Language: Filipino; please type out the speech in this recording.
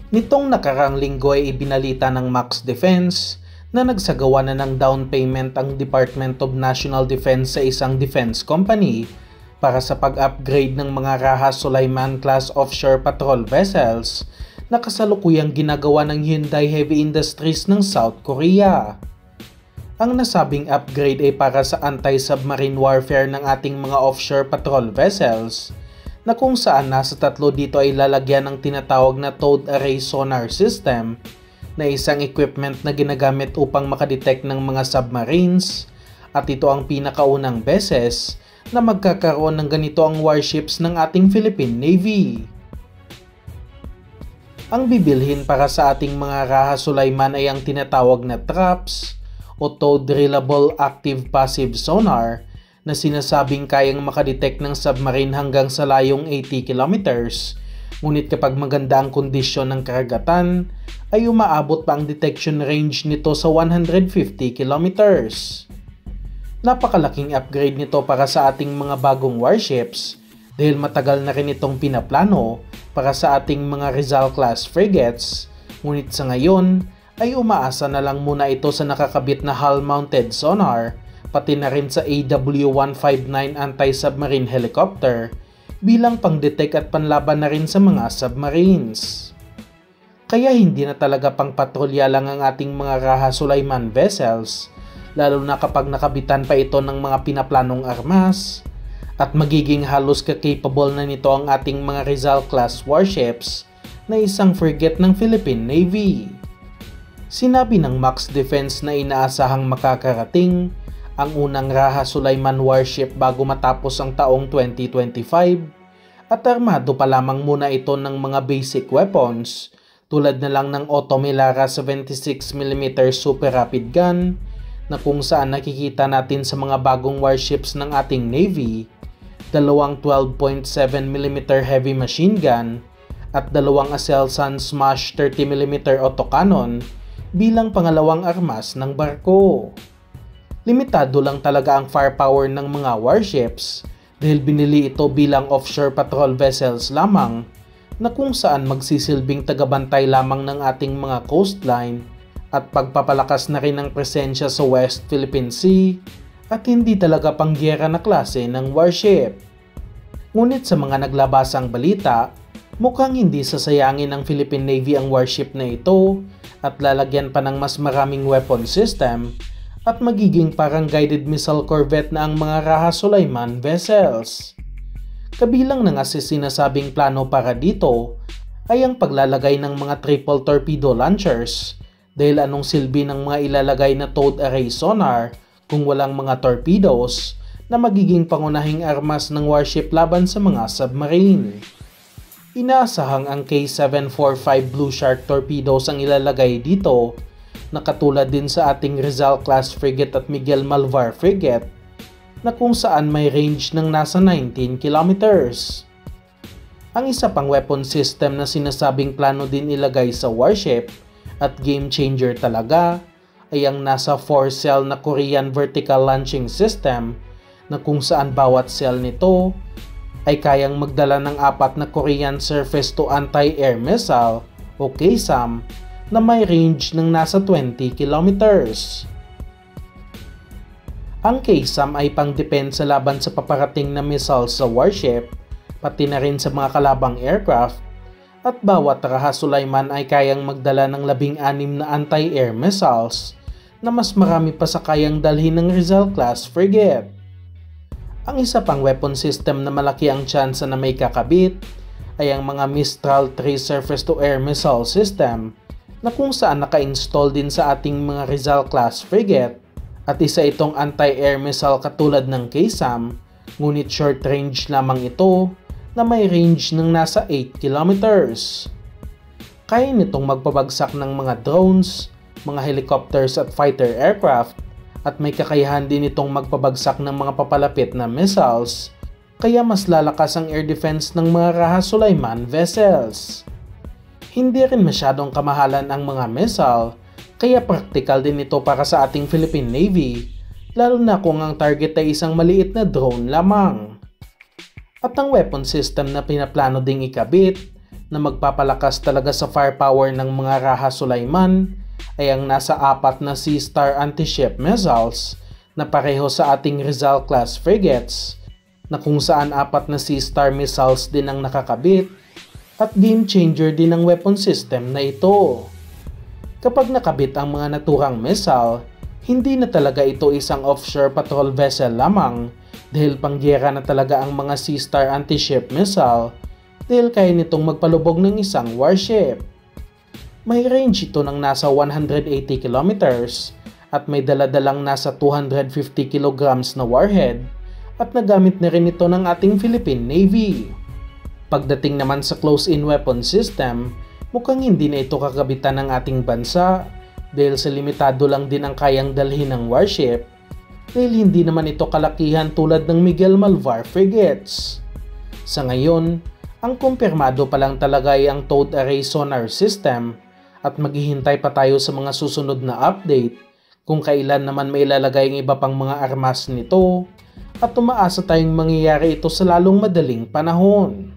Nitong nakaraang linggo ay ibinalita ng Max Defense na nagsagawa na ng down payment ang Department of National Defense sa isang defense company para sa pag-upgrade ng mga Raha Sulaiman class offshore patrol vessels na kasalukuyang ginagawa ng Hyundai Heavy Industries ng South Korea. Ang nasabing upgrade ay para sa anti-submarine warfare ng ating mga offshore patrol vessels na kung saan nasa tatlo dito ay lalagyan ng tinatawag na towed array sonar system na isang equipment na ginagamit upang makadetect ng mga submarines at ito ang pinakaunang beses na magkakaroon ng ganito ang warships ng ating Philippine Navy. Ang bibilhin para sa ating mga Raha Sulaiman ay ang tinatawag na TRAPS o Towed Drillable Active Passive Sonar na sinasabing kayang makadetect ng submarine hanggang sa layong 80 kilometers. Ngunit kapag maganda ang kondisyon ng karagatan, ay umaabot pa ang detection range nito sa 150 kilometers. Napakalaking upgrade nito para sa ating mga bagong warships dahil matagal na rin itong pinaplano para sa ating mga Rizal class frigates, ngunit sa ngayon ay umaasa na lang muna ito sa nakakabit na hull-mounted sonar pati na rin sa AW-159 anti-submarine helicopter bilang pang-detect at panlaban na rin sa mga submarines. Kaya hindi na talaga pang patrolya lang ang ating mga Raha Sulaiman vessels, lalo na kapag nakabitan pa ito ng mga pinaplanong armas, at magiging halos ka-capable na nito ang ating mga Rizal class warships na isang frigate ng Philippine Navy. Sinabi ng Max Defense na inaasahang makakarating ang unang Raha Sulaiman warship bago matapos ang taong 2025 at armado pa lamang muna ito ng mga basic weapons tulad na lang ng Otomelara 76mm Super Rapid Gun na kung saan nakikita natin sa mga bagong warships ng ating Navy, dalawang 12.7mm heavy machine gun at dalawang Aselsan Smash 30mm autocannon bilang pangalawang armas ng barko. Limitado lang talaga ang firepower ng mga warships dahil binili ito bilang offshore patrol vessels lamang na kung saan magsisilbing tagabantay lamang ng ating mga coastline at pagpapalakas na rin ng presensya sa West Philippine Sea at hindi talaga panggiyera na klase ng warship. Ngunit sa mga naglabasang balita, mukhang hindi sasayangin ng Philippine Navy ang warship na ito at lalagyan pa ng mas maraming weapon system at magiging parang guided missile corvette na ang mga Raha Sulaiman vessels. Kabilang na nga sa sinasabing plano para dito ay ang paglalagay ng mga triple torpedo launchers dahil anong silbi ng mga ilalagay na towed array sonar kung walang mga torpedoes na magiging pangunahing armas ng warship laban sa mga submarine. Inaasahang ang K745 Blue Shark torpedoes ang ilalagay dito na katulad din sa ating Rizal class frigate at Miguel Malvar frigate na kung saan may range ng nasa 19 kilometers. Ang isa pang weapon system na sinasabing plano din ilagay sa warship at game changer talaga ay ang nasa 4-cell na Korean vertical launching system na kung saan bawat cell nito ay kayang magdala ng 4 na Korean surface to anti-air missile o KSAM na may range ng nasa 20 kilometers. Ang KSAM ay pang-depensa laban sa paparating na missile sa warship, pati na rin sa mga kalabang aircraft, at bawat Raha Sulaiman ay kayang magdala ng 16 na anti-air missiles na mas marami pa sa kayang dalhin ng Rizal class frigate. Ang isa pang weapon system na malaki ang tsansa na may kakabit ay ang mga Mistral 3 surface-to-air missile system na kung saan naka-install din sa ating mga Rizal class frigate at isa itong anti-air missile katulad ng KSAM, ngunit short range lamang ito na may range ng nasa 8 kilometers. Kaya nitong magpabagsak ng mga drones, mga helicopters at fighter aircraft at may kakayahan din itong magpabagsak ng mga papalapit na missiles, kaya mas lalakas ang air defense ng mga Raha Sulaiman vessels. Hindi rin masyadong kamahalan ang mga missile, kaya practical din ito para sa ating Philippine Navy, lalo na kung ang target ay isang maliit na drone lamang. At ang weapon system na pinaplano ding ikabit na magpapalakas talaga sa firepower ng mga Raha Sulaiman ay ang nasa 4 na Sea Star anti-ship missiles na pareho sa ating Rizal class frigates na kung saan 4 na Sea Star missiles din ang nakakabit at game changer din ang weapon system na ito. Kapag nakabit ang mga naturang missile, hindi na talaga ito isang offshore patrol vessel lamang dahil pangyera na talaga ang mga Sea Star anti-ship missile dahil kaya nitong magpalubog ng isang warship. May range ito ng nasa 180 kilometers at may daladalang nasa 250 kilograms na warhead at nagamit na rin ito ng ating Philippine Navy. Pagdating naman sa close-in weapon system, mukhang hindi na ito kakabitan ng ating bansa dahil sa limitado lang din ang kayang dalhin ng warship dahil hindi naman ito kalakihan tulad ng Miguel Malvar frigates. Sa ngayon, ang kumpirmado pa lang talaga ay ang towed array sonar system at maghihintay pa tayo sa mga susunod na update kung kailan naman may ilalagay ang iba pang mga armas nito at umaasa tayong mangyayari ito sa lalong madaling panahon.